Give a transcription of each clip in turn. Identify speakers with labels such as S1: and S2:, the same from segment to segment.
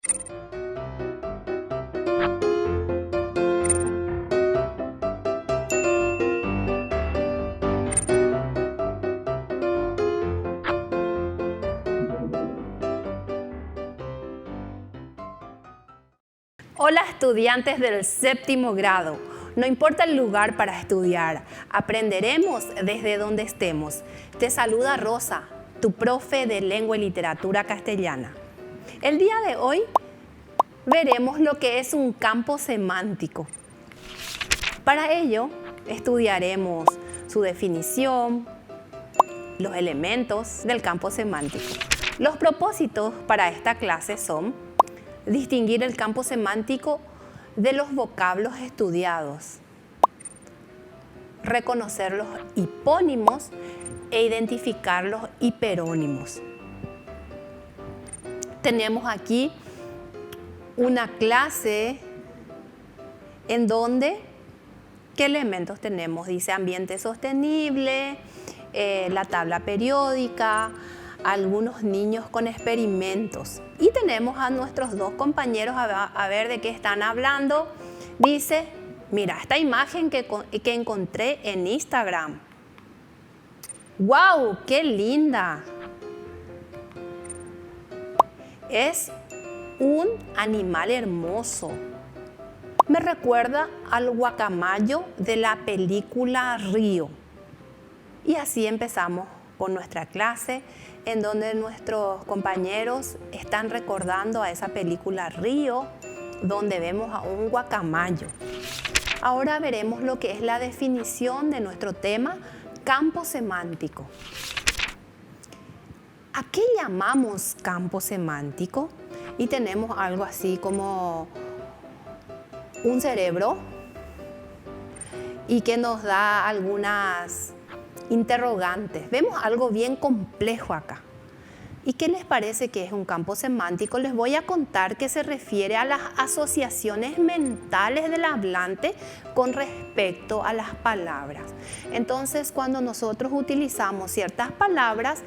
S1: Hola estudiantes del séptimo grado. No importa el lugar para estudiar, aprenderemos desde donde estemos. Te saluda Rosa, tu profe de Lengua y Literatura Castellana. El día de hoy veremos lo que es un campo semántico. Para ello, estudiaremos su definición, los elementos del campo semántico. Los propósitos para esta clase son distinguir el campo semántico de los vocablos estudiados, reconocer los hipónimos e identificar los hiperónimos. Tenemos aquí una clase en donde, ¿qué elementos tenemos? Dice ambiente sostenible, la tabla periódica, algunos niños con experimentos. Y tenemos a nuestros dos compañeros a ver de qué están hablando. Dice, mira, esta imagen que encontré en Instagram. ¡Wow! ¡Qué linda! Es un animal hermoso. Me recuerda al guacamayo de la película Río. Y así empezamos con nuestra clase, en donde nuestros compañeros están recordando a esa película Río, donde vemos a un guacamayo. Ahora veremos lo que es la definición de nuestro tema, campo semántico. ¿A qué llamamos campo semántico? Y tenemos algo así como un cerebro y que nos da algunas interrogantes. Vemos algo bien complejo acá. ¿Y qué les parece que es un campo semántico? Les voy a contar que se refiere a las asociaciones mentales del hablante con respecto a las palabras. Entonces, cuando nosotros utilizamos ciertas palabras,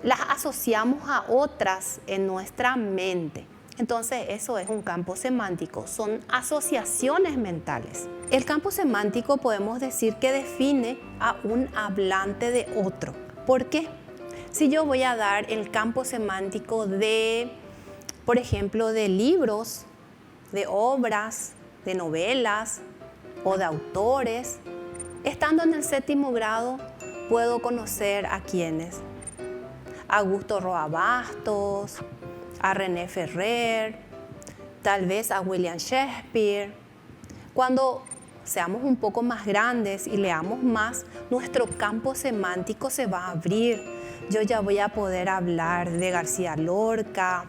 S1: las asociamos a otras en nuestra mente. Entonces, eso es un campo semántico, son asociaciones mentales. El campo semántico podemos decir que define a un hablante de otro. ¿Por qué? Si yo voy a dar el campo semántico de, por ejemplo, de libros, de obras, de novelas o de autores, estando en el séptimo grado puedo conocer a quiénes. A Augusto Roa Bastos, a René Ferrer, tal vez a William Shakespeare. Cuando seamos un poco más grandes y leamos más, nuestro campo semántico se va a abrir. Yo ya voy a poder hablar de García Lorca,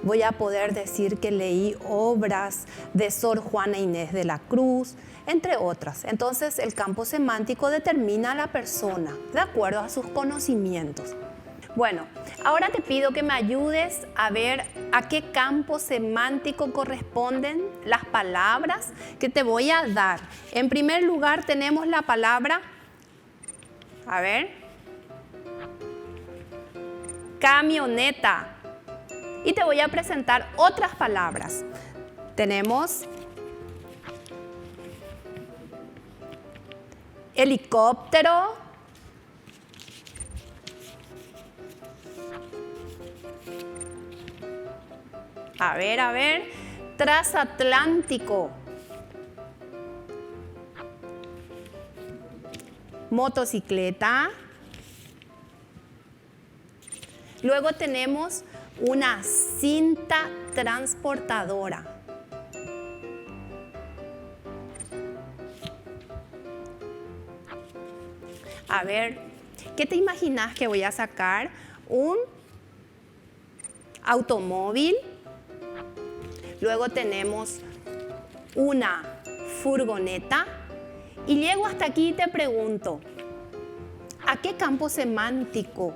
S1: voy a poder decir que leí obras de Sor Juana Inés de la Cruz, entre otras. Entonces, el campo semántico determina a la persona de acuerdo a sus conocimientos. Bueno, ahora te pido que me ayudes a ver a qué campo semántico corresponden las palabras que te voy a dar. En primer lugar tenemos la palabra, a ver, camioneta. Y te voy a presentar otras palabras. Tenemos helicóptero, a ver, transatlántico, motocicleta. Luego tenemos una cinta transportadora. A ver, ¿qué te imaginas que voy a sacar? Un automóvil. Luego tenemos una furgoneta. Y llego hasta aquí y te pregunto, ¿a qué campo semántico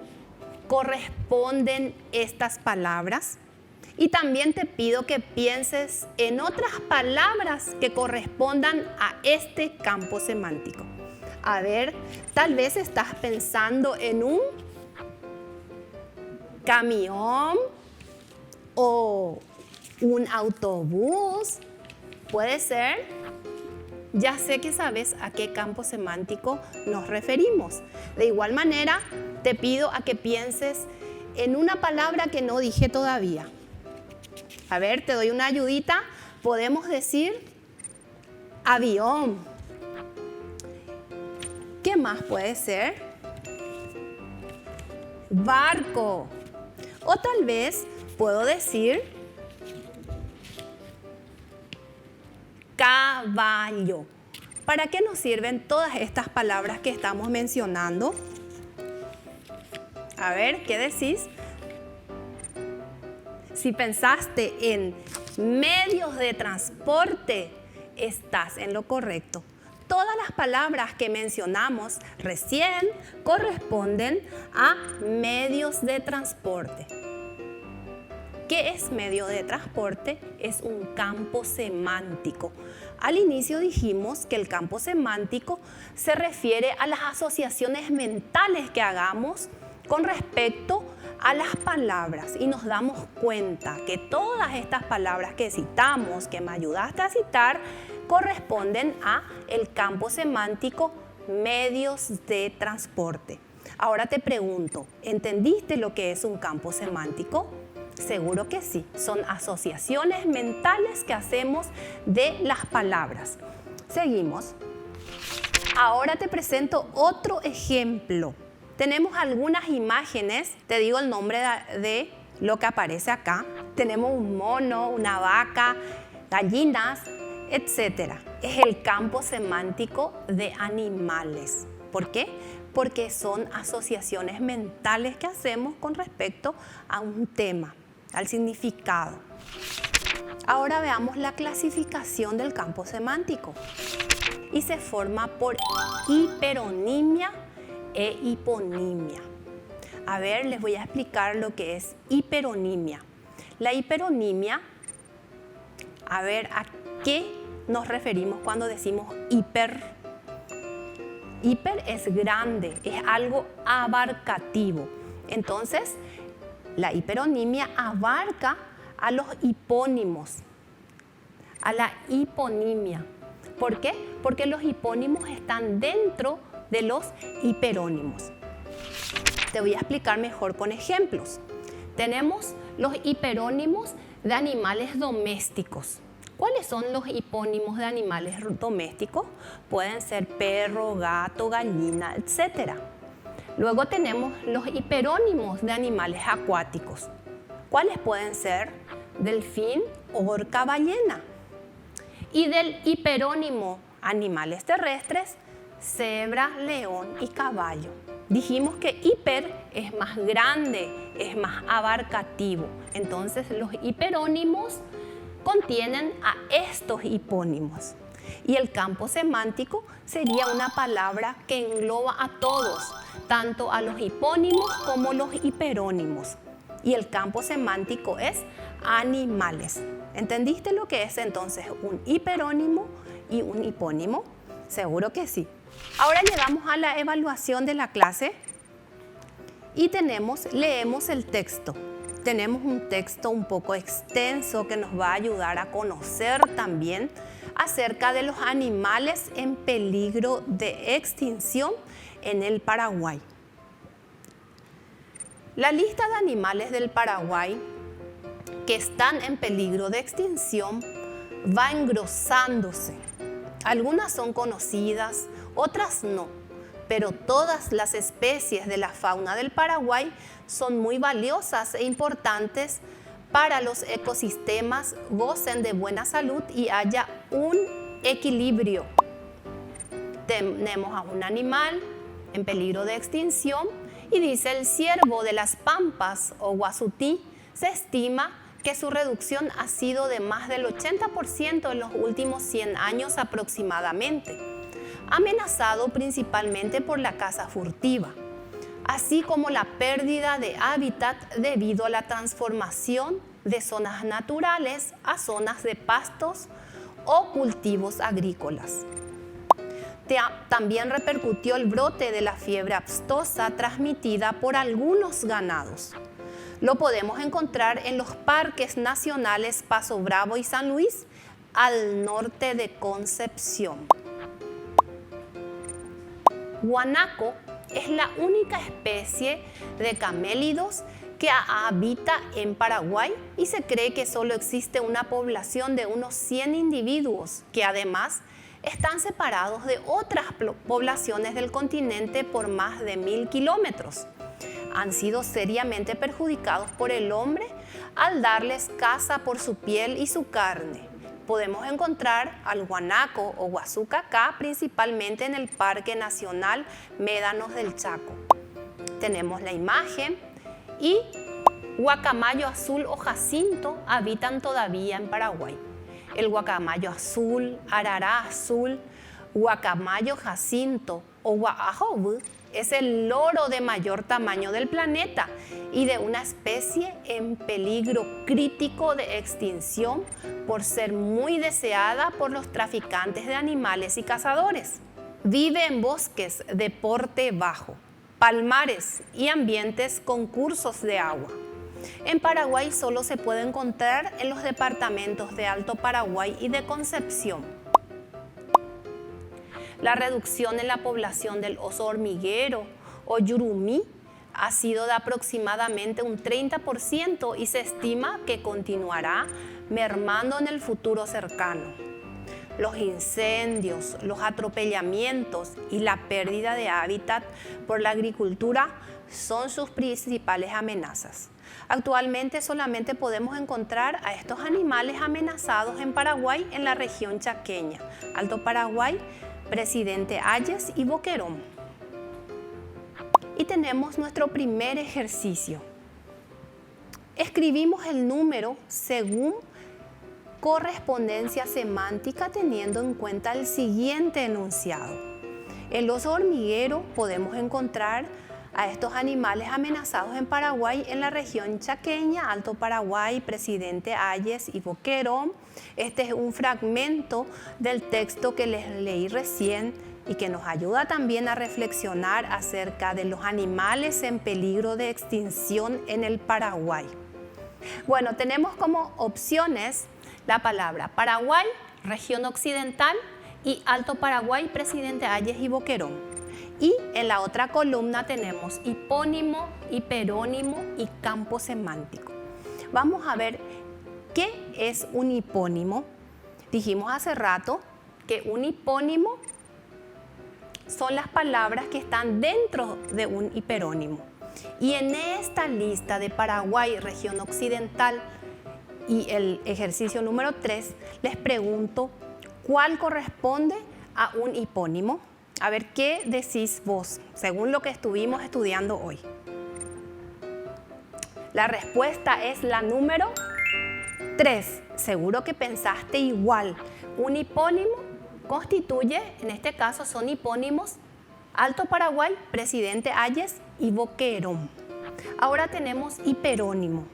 S1: corresponden estas palabras? Y también te pido que pienses en otras palabras que correspondan a este campo semántico. A ver, tal vez estás pensando en un camión o Un autobús puede ser. Ya sé que sabes a qué campo semántico nos referimos. De igual manera, te pido a que pienses en una palabra que no dije todavía. A ver, te doy una ayudita. Podemos decir avión. ¿Qué más puede ser? Barco. O tal vez puedo decir caballo. ¿Para qué nos sirven todas estas palabras que estamos mencionando? A ver, ¿qué decís? Si pensaste en medios de transporte, estás en lo correcto. Todas las palabras que mencionamos recién corresponden a medios de transporte. ¿Qué es medio de transporte? Es un campo semántico. Al inicio dijimos que el campo semántico se refiere a las asociaciones mentales que hagamos con respecto a las palabras y nos damos cuenta que todas estas palabras que citamos, que me ayudaste a citar, corresponden a el campo semántico medios de transporte. Ahora te pregunto, ¿entendiste lo que es un campo semántico? Seguro que sí, son asociaciones mentales que hacemos de las palabras. Seguimos. Ahora te presento otro ejemplo. Tenemos algunas imágenes, te digo el nombre de lo que aparece acá. Tenemos un mono, una vaca, gallinas, etc. Es el campo semántico de animales. ¿Por qué? Porque son asociaciones mentales que hacemos con respecto a un tema, al significado. Ahora veamos la clasificación del campo semántico. Y se forma por hiperonimia e hiponimia. A ver, les voy a explicar lo que es hiperonimia. La hiperonimia, a ver, ¿a qué nos referimos cuando decimos hiper? Hiper es grande, es algo abarcativo. Entonces, la hiperonimia abarca a los hipónimos, a la hiponimia. ¿Por qué? Porque los hipónimos están dentro de los hiperónimos. Te voy a explicar mejor con ejemplos. Tenemos los hiperónimos de animales domésticos. ¿Cuáles son los hipónimos de animales domésticos? Pueden ser perro, gato, gallina, etc. Luego tenemos los hiperónimos de animales acuáticos. ¿Cuáles pueden ser? Delfín, orca, ballena. Y del hiperónimo animales terrestres, cebra, león y caballo. Dijimos que hiper es más grande, es más abarcativo. Entonces los hiperónimos contienen a estos hipónimos. Y el campo semántico sería una palabra que engloba a todos, tanto a los hipónimos como los hiperónimos. Y el campo semántico es animales. ¿Entendiste lo que es entonces un hiperónimo y un hipónimo? Seguro que sí. Ahora llegamos a la evaluación de la clase y leemos el texto. Tenemos un texto un poco extenso que nos va a ayudar a conocer también acerca de los animales en peligro de extinción en el Paraguay. La lista de animales del Paraguay que están en peligro de extinción va engrosándose. Algunas son conocidas, otras no, pero todas las especies de la fauna del Paraguay son muy valiosas e importantes para los ecosistemas gocen de buena salud y haya un equilibrio. Tenemos a un animal en peligro de extinción y dice el ciervo de las Pampas o guasutí, se estima que su reducción ha sido de más del 80% en los últimos 100 años aproximadamente, amenazado principalmente por la caza furtiva, así como la pérdida de hábitat debido a la transformación de zonas naturales a zonas de pastos o cultivos agrícolas. También repercutió el brote de la fiebre aftosa transmitida por algunos ganados. Lo podemos encontrar en los parques nacionales Paso Bravo y San Luis, al norte de Concepción. Guanaco es la única especie de camélidos que habita en Paraguay y se cree que solo existe una población de unos 100 individuos que además están separados de otras poblaciones del continente por más de 1000 kilómetros. Han sido seriamente perjudicados por el hombre al darles caza por su piel y su carne. Podemos encontrar al guanaco o guazucacá principalmente en el Parque Nacional Médanos del Chaco. Tenemos la imagen y guacamayo azul o jacinto habitan todavía en Paraguay. El guacamayo azul, arará azul, guacamayo jacinto o guaajobú es el loro de mayor tamaño del planeta y de una especie en peligro crítico de extinción por ser muy deseada por los traficantes de animales y cazadores. Vive en bosques de porte bajo, palmares y ambientes con cursos de agua. En Paraguay solo se puede encontrar en los departamentos de Alto Paraguay y de Concepción. La reducción en la población del oso hormiguero o yurumí ha sido de aproximadamente un 30% y se estima que continuará mermando en el futuro cercano. Los incendios, los atropellamientos y la pérdida de hábitat por la agricultura son sus principales amenazas. Actualmente solamente podemos encontrar a estos animales amenazados en Paraguay en la región chaqueña, Alto Paraguay, Presidente Hayes y Boquerón. Y tenemos nuestro primer ejercicio. Escribimos el número según correspondencia semántica teniendo en cuenta el siguiente enunciado. En el oso hormiguero podemos encontrar a estos animales amenazados en Paraguay en la región chaqueña, Alto Paraguay, Presidente Hayes y Boquerón. Este es un fragmento del texto que les leí recién y que nos ayuda también a reflexionar acerca de los animales en peligro de extinción en el Paraguay. Bueno, tenemos como opciones la palabra Paraguay, región occidental y Alto Paraguay, Presidente Hayes y Boquerón. Y en la otra columna tenemos hipónimo, hiperónimo y campo semántico. Vamos a ver qué es un hipónimo. Dijimos hace rato que un hipónimo son las palabras que están dentro de un hiperónimo. Y en esta lista de Paraguay, región occidental y el ejercicio número 3, les pregunto cuál corresponde a un hipónimo. A ver, ¿qué decís vos, según lo que estuvimos estudiando hoy? La respuesta es la número 3. Seguro que pensaste igual. Un hipónimo constituye, en este caso son hipónimos, Alto Paraguay, Presidente Hayes y Boquerón. Ahora tenemos hiperónimo.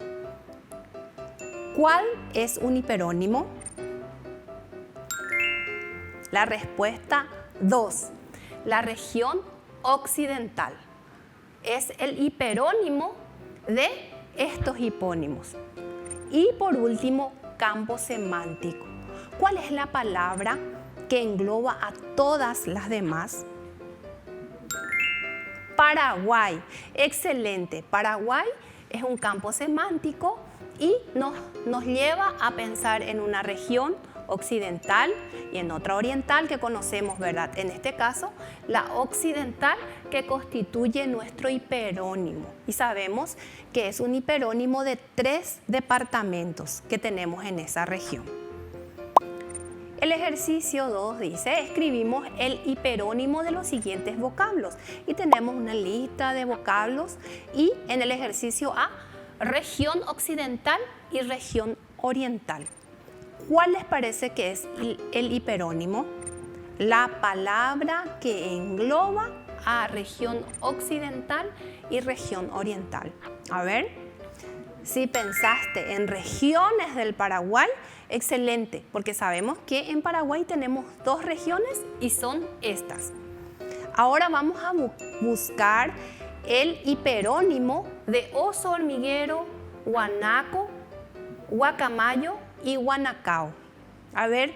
S1: ¿Cuál es un hiperónimo? La respuesta 2. La región occidental es el hiperónimo de estos hipónimos. Y por último, campo semántico. ¿Cuál es la palabra que engloba a todas las demás? Paraguay. Excelente. Paraguay es un campo semántico y nos lleva a pensar en una región occidental y en otra oriental que conocemos, ¿verdad? En este caso, la occidental que constituye nuestro hiperónimo. Y sabemos que es un hiperónimo de 3 departamentos que tenemos en esa región. El ejercicio 2 dice, escribimos el hiperónimo de los siguientes vocablos. Y tenemos una lista de vocablos y en el ejercicio A, región occidental y región oriental. ¿Cuál les parece que es el hiperónimo? La palabra que engloba a región occidental y región oriental. A ver, si pensaste en regiones del Paraguay, excelente, porque sabemos que en Paraguay tenemos 2 regiones y son estas. Ahora vamos a buscar el hiperónimo de oso hormiguero guanaco, guacamayo y guanacao. A ver,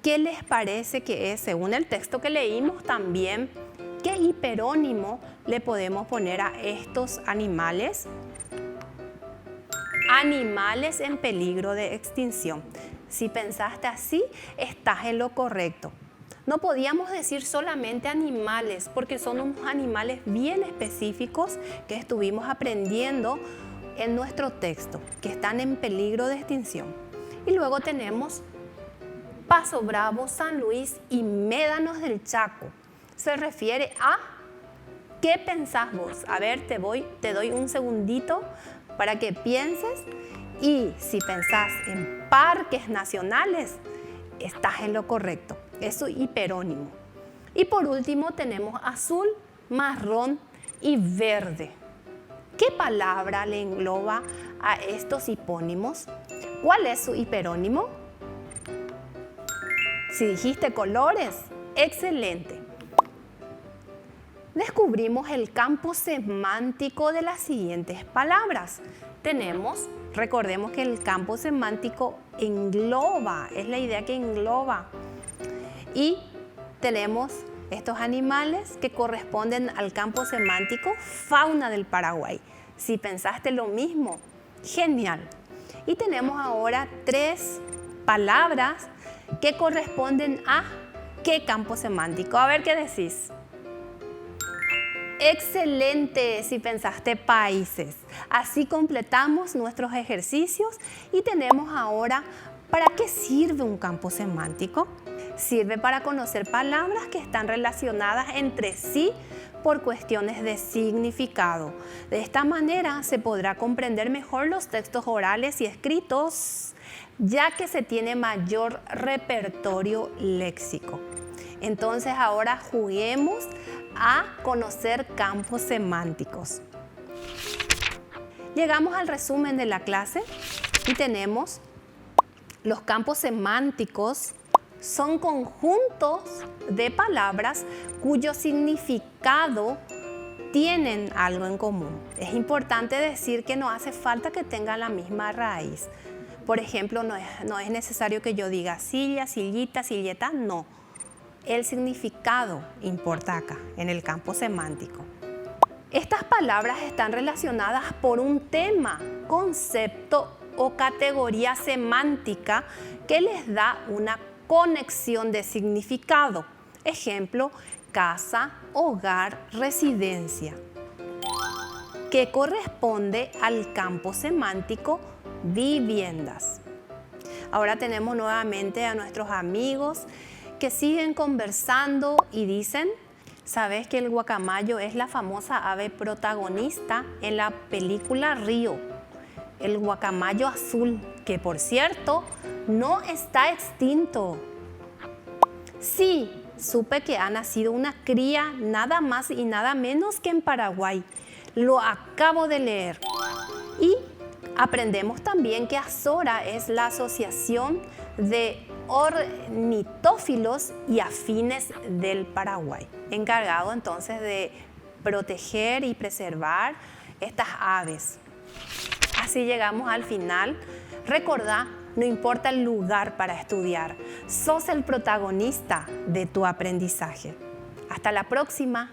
S1: ¿qué les parece que es, según el texto que leímos también, qué hiperónimo le podemos poner a estos animales? Animales en peligro de extinción. Si pensaste así, estás en lo correcto. No podíamos decir solamente animales, porque son unos animales bien específicos que estuvimos aprendiendo en nuestro texto, que están en peligro de extinción. Y luego tenemos Paso Bravo, San Luis y Médanos del Chaco. Se refiere a ¿qué pensás vos? A ver, te doy un segundito para que pienses, y si pensás en parques nacionales, estás en lo correcto. Es su hiperónimo. Y por último tenemos azul, marrón y verde. ¿Qué palabra le engloba a estos hipónimos? ¿Cuál es su hiperónimo? Si dijiste colores, excelente. Descubrimos el campo semántico de las siguientes palabras. Recordemos que el campo semántico engloba, es la idea que engloba. Y tenemos estos animales que corresponden al campo semántico fauna del Paraguay. Si pensaste lo mismo, genial. Y tenemos ahora 3 palabras que corresponden a ¿qué campo semántico? A ver qué decís. Excelente si pensaste países. Así completamos nuestros ejercicios y tenemos ahora ¿para qué sirve un campo semántico? Sirve para conocer palabras que están relacionadas entre sí por cuestiones de significado. De esta manera se podrá comprender mejor los textos orales y escritos, ya que se tiene mayor repertorio léxico. Entonces ahora juguemos a conocer campos semánticos. Llegamos al resumen de la clase y tenemos los campos semánticos. Son conjuntos de palabras cuyo significado tienen algo en común. Es importante decir que no hace falta que tengan la misma raíz. Por ejemplo, no es necesario que yo diga silla, sillita, silleta, no. El significado importa acá, en el campo semántico. Estas palabras están relacionadas por un tema, concepto o categoría semántica que les da una conexión de significado. Ejemplo, casa, hogar, residencia, que corresponde al campo semántico viviendas. Ahora tenemos nuevamente a nuestros amigos que siguen conversando y dicen, ¿sabes que el guacamayo es la famosa ave protagonista en la película Río? El guacamayo azul, que por cierto, no está extinto. Sí, supe que ha nacido una cría nada más y nada menos que en Paraguay. Lo acabo de leer. Y aprendemos también que Azora es la asociación de ornitófilos y afines del Paraguay, encargado entonces de proteger y preservar estas aves. Así llegamos al final. Recordá, no importa el lugar para estudiar, sos el protagonista de tu aprendizaje. Hasta la próxima.